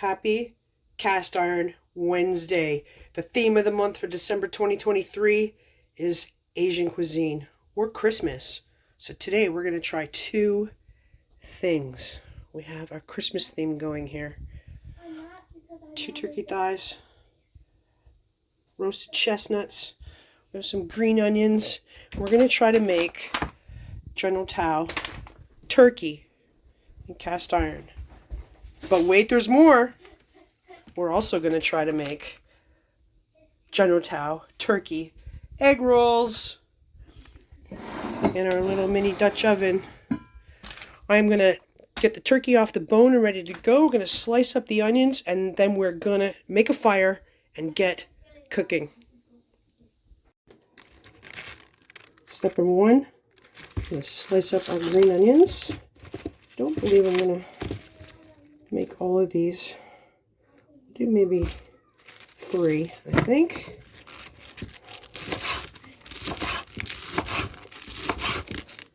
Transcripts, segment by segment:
Happy Cast Iron Wednesday. The theme of the month for December 2023 is Asian cuisine or Christmas. So today we're going to try two things. We have our Christmas theme going here. 2 turkey thighs, roasted chestnuts, we have some green onions. We're going to try to make General Tao Turkey in cast iron. But wait, there's more. We're also going to try to make General Tao Turkey egg rolls in our little mini Dutch oven. I'm going to get the turkey off the bone and ready to go. We're going to slice up the onions, and then we're going to make a fire and get cooking. Step number one, I'm going to slice up our green onions. Don't believe I'm going to make all of these. Do maybe 3, I think.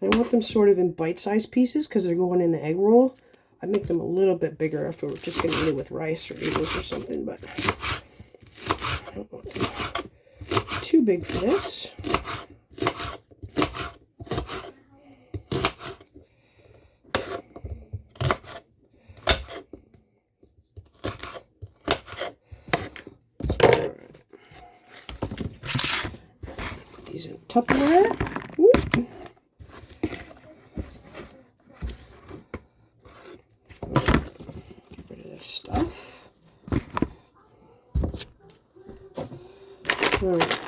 I want them sort of in bite-sized pieces because they're going in the egg roll. I'd make them a little bit bigger if we were just going to eat it with rice or noodles or something, but I don't want them too big for this. Put these in Tupperware. Whoop. Stuff. Alright.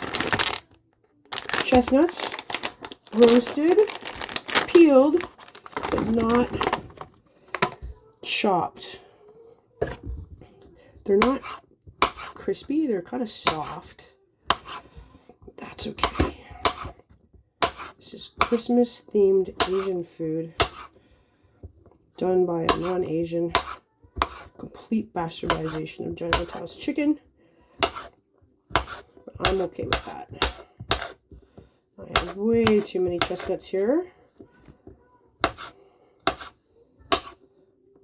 Chestnuts, roasted, peeled, but not chopped. They're not crispy, they're kind of soft. That's okay. This is Christmas themed Asian food done by a non-Asian. Complete bastardization of General Tao's chicken. But I'm okay with that. I have way too many chestnuts here.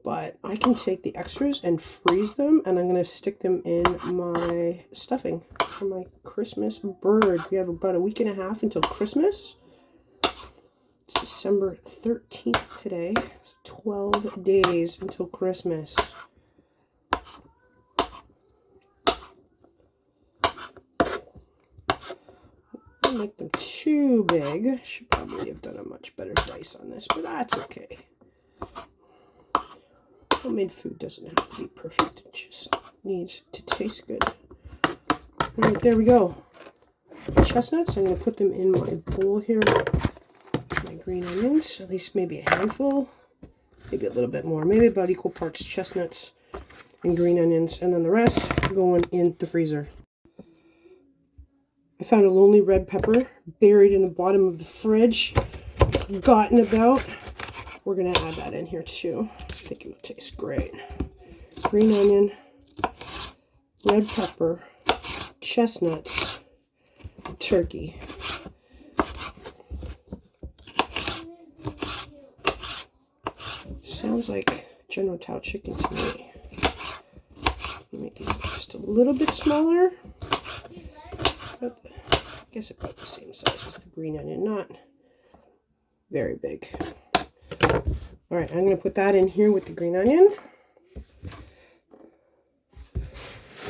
But I can take the extras and freeze them, and I'm going to stick them in my stuffing for my Christmas bird. We have about a week and a half until Christmas. It's December 13th today. It's 12 days until Christmas. Make them too big. Should probably have done a much better dice on this, but that's okay. Homemade food doesn't have to be perfect. It just needs to taste good. Alright, there we go. Chestnuts, I'm going to put them in my bowl here. My green onions, at least maybe a handful. Maybe a little bit more. Maybe about equal parts chestnuts and green onions. And then the rest going in the freezer. I found a lonely red pepper buried in the bottom of the fridge. Forgotten about. We're going to add that in here too. I think it will taste great. Green onion, red pepper, chestnuts, and turkey. Sounds like General Tao chicken to me. Make these just a little bit smaller. But I guess about the same size as the green onion, not very big. Alright, I'm going to put that in here with the green onion.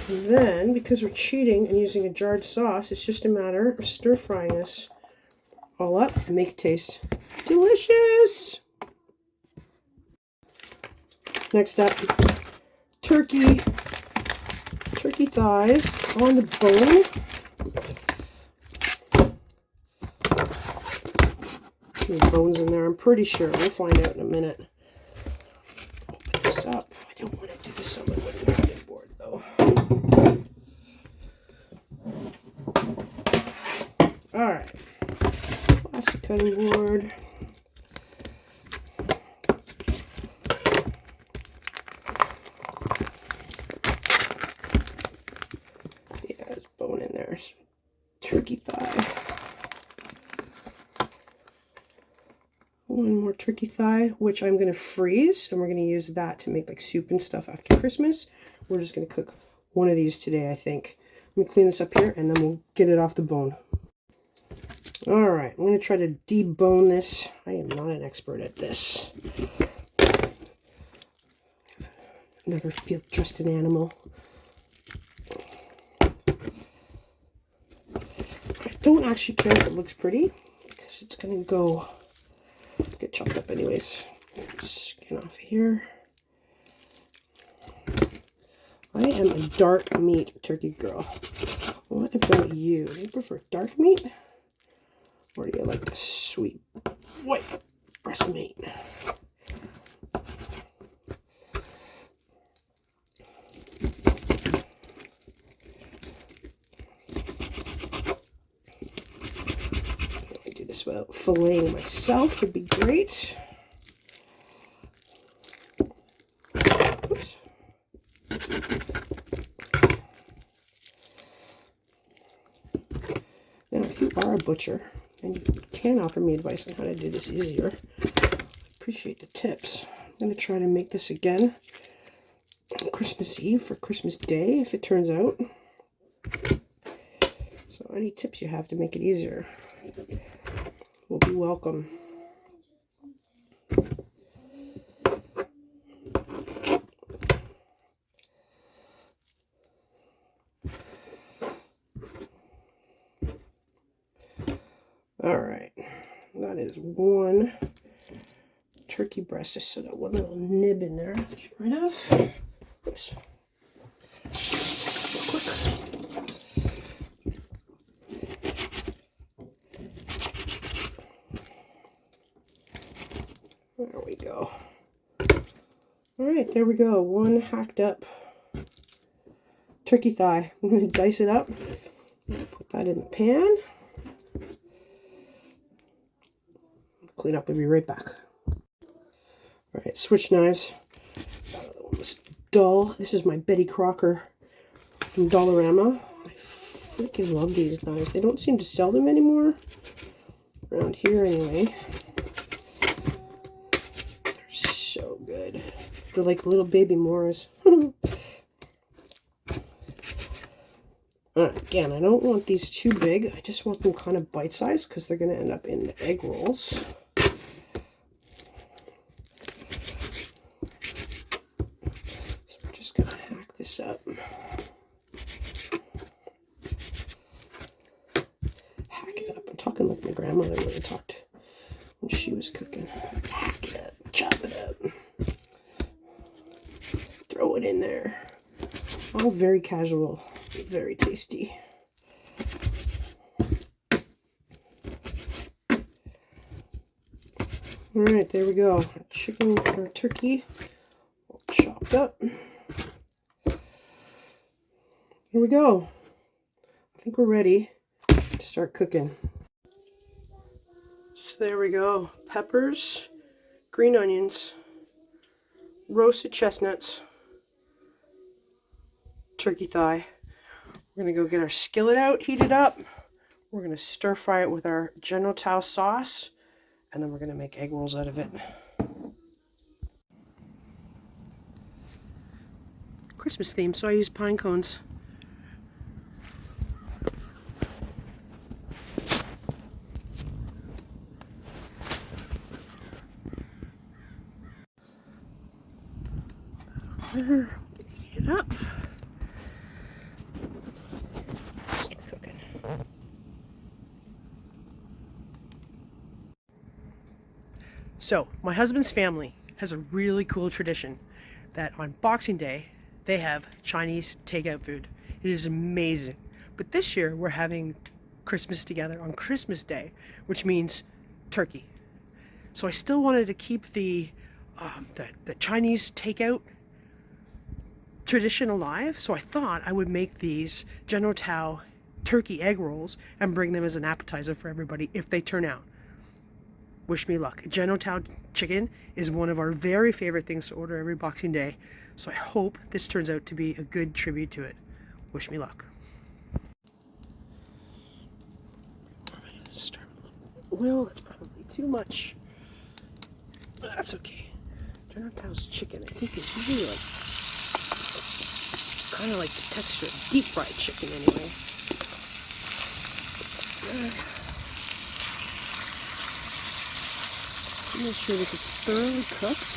And then, because we're cheating and using a jarred sauce, it's just a matter of stir-frying this all up and make it taste delicious. Next up, turkey thighs on the bone. There's bones in there, I'm pretty sure. We'll find out in a minute. Open this up. I don't want to do this on my wooden cutting board, though. Alright. Plastic cutting board. Yeah, there's bone in there. Turkey thigh. one more turkey thigh, which I'm going to freeze, and we're going to use that to make like soup and stuff after Christmas. We're just going to cook one of these today, I think. I'm going to clean this up here, and then we'll get it off the bone. All right, I'm going to try to debone this. I am not an expert at this. Never field dressed an animal. I don't actually care if it looks pretty, because it's going to go get chopped up anyways. Skin off here. I am a dark meat turkey girl. What about you? Do you prefer dark meat? Or do you like the sweet white breast meat? I do this without filleting myself would be great. Oops. Now, if you are a butcher and you can offer me advice on how to do this easier, I appreciate the tips. I'm going to try to make this again on Christmas Eve for Christmas Day, if it turns out. So any tips you have to make it easier will be welcome. All right, that is one turkey breast, just so that one little nib in there I have to get rid of. Oops. Quick. There we go. All right, there we go. One hacked up turkey thigh. I'm going to dice it up. Put that in the pan. Clean up, we'll be right back. All right, switch knives. That one was dull. This is my Betty Crocker from Dollarama. I freaking love these knives. They don't seem to sell them anymore. Around here, anyway. They're so good. They're like little baby Moras. Again, I don't want these too big. I just want them kind of bite-sized because they're going to end up in the egg rolls. So we're just going to hack this up. Hack it up. I'm talking like my grandmother would have talked when she was cooking. Hack it up. Chop it up. Throw it in there. All very casual. Very tasty. All right, there we go. Chicken or turkey all chopped up. Here we go. I think we're ready to start cooking. So there we go. Peppers, green onions, roasted chestnuts, turkey thigh. We're going to go get our skillet out, heat it up. We're going to stir fry it with our General Tao sauce, and then we're going to make egg rolls out of it. Christmas theme, so I use pine cones. Heat it up. Start cooking. So, my husband's family has a really cool tradition that on Boxing Day, they have Chinese takeout food. It is amazing. But this year, we're having Christmas together on Christmas Day, which means turkey. So I still wanted to keep the Chinese takeout tradition alive, so I thought I would make these General Tao turkey egg rolls and bring them as an appetizer for everybody if they turn out. Wish me luck. General Tao chicken is one of our very favorite things to order every Boxing Day, so I hope this turns out to be a good tribute to it. Wish me luck. Well, that's probably too much. That's okay. General Tao's chicken, I think, is usually like kind of like the texture of deep fried chicken anyway. Make sure this is thoroughly cooked.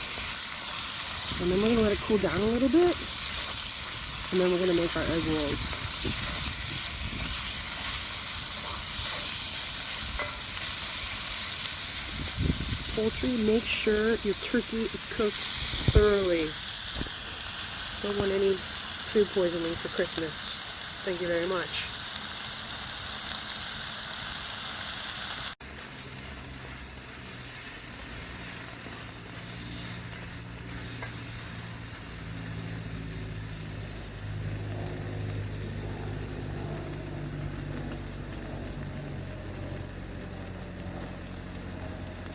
And then we're going to let it cool down a little bit. And then we're going to make our egg rolls. Poultry, make sure your turkey is cooked thoroughly. Don't want any food poisoning for Christmas. Thank you very much.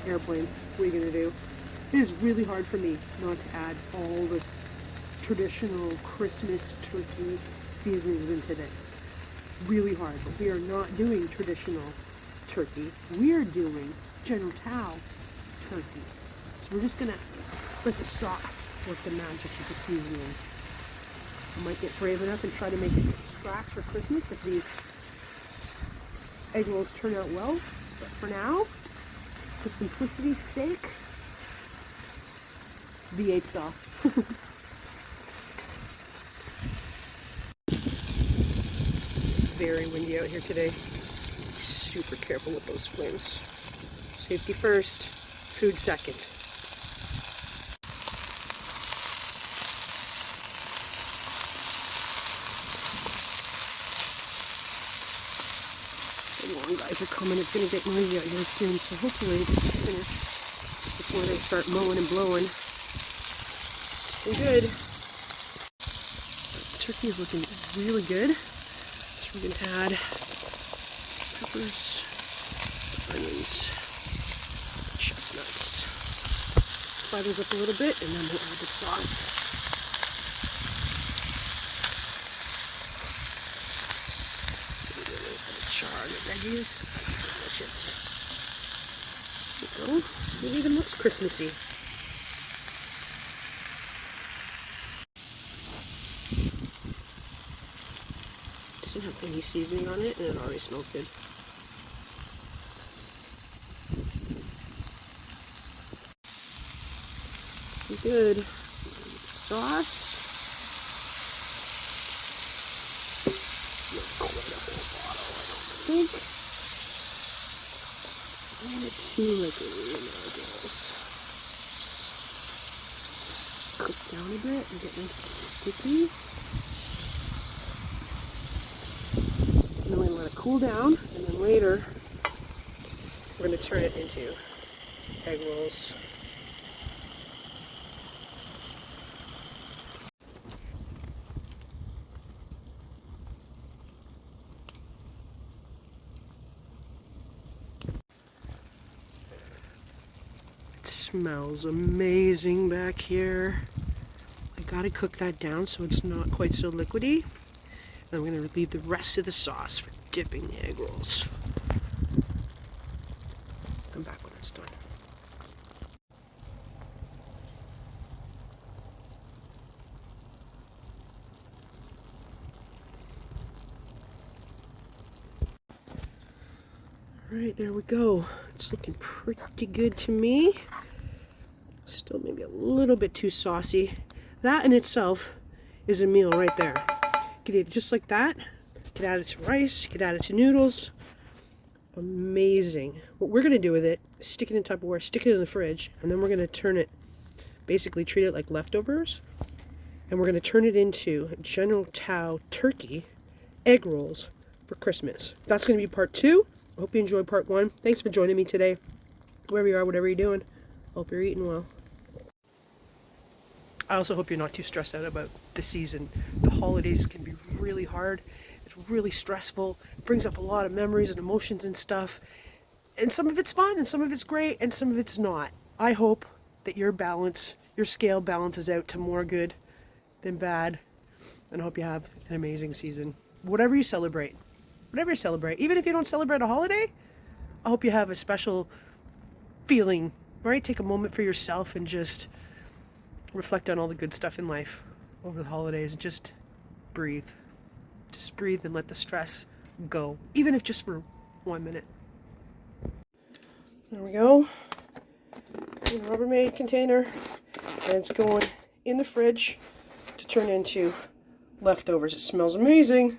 Airplanes, what are you gonna do? It is really hard for me not to add all the traditional Christmas turkey seasonings into this. Really hard, but we are not doing traditional turkey. We are doing General Tao turkey. So we're just gonna let the sauce work the magic with the seasoning. I might get brave enough and try to make it from scratch for Christmas if these egg rolls turn out well. But for now, for simplicity's sake, V8 sauce. Very windy out here today. Super careful with those flames. Safety first, food second. The long guys are coming. It's going to get noisy out here soon, so hopefully this is finished before they start mowing and blowing. We're good. Turkey is looking really good. So we're going to add peppers, onions, chestnuts. Fry those up a little bit, and then we'll add the sauce. Char the veggies. Delicious. There we go. It even looks Christmassy. Doesn't have any seasoning on it, and it already smells good. Good. Sauce. Not quite a whole bottle, I don't think. And it's too liquidy, there it goes. Cook down a bit and get nice and sticky. And then we're going to let it cool down, and then later we're going to turn it into egg rolls. Smells amazing back here. I gotta cook that down so it's not quite so liquidy. Then we're gonna leave the rest of the sauce for dipping the egg rolls. Come back when it's done. Alright, there we go. It's looking pretty good to me. Still maybe a little bit too saucy. That in itself is a meal right there. You could eat it just like that. You could add it to rice. You could add it to noodles. Amazing. What we're going to do with it is stick it in Tupperware, stick it in the fridge, and then we're going to turn it, basically treat it like leftovers, and we're going to turn it into General Tao Turkey egg rolls for Christmas. That's going to be part 2. I hope you enjoyed part 1. Thanks for joining me today. Wherever you are, whatever you're doing, hope you're eating well. I also hope you're not too stressed out about the season. The holidays can be really hard. It's really stressful. It brings up a lot of memories and emotions and stuff. And some of it's fun, and some of it's great, and some of it's not. I hope that your scale balances out to more good than bad. And I hope you have an amazing season. Whatever you celebrate. Whatever you celebrate. Even if you don't celebrate a holiday, I hope you have a special feeling right? Take a moment for yourself and just reflect on all the good stuff in life over the holidays. Just breathe. Just breathe and let the stress go, even if just for 1 minute. There we go. In a Rubbermaid container. And it's going in the fridge to turn into leftovers. It smells amazing.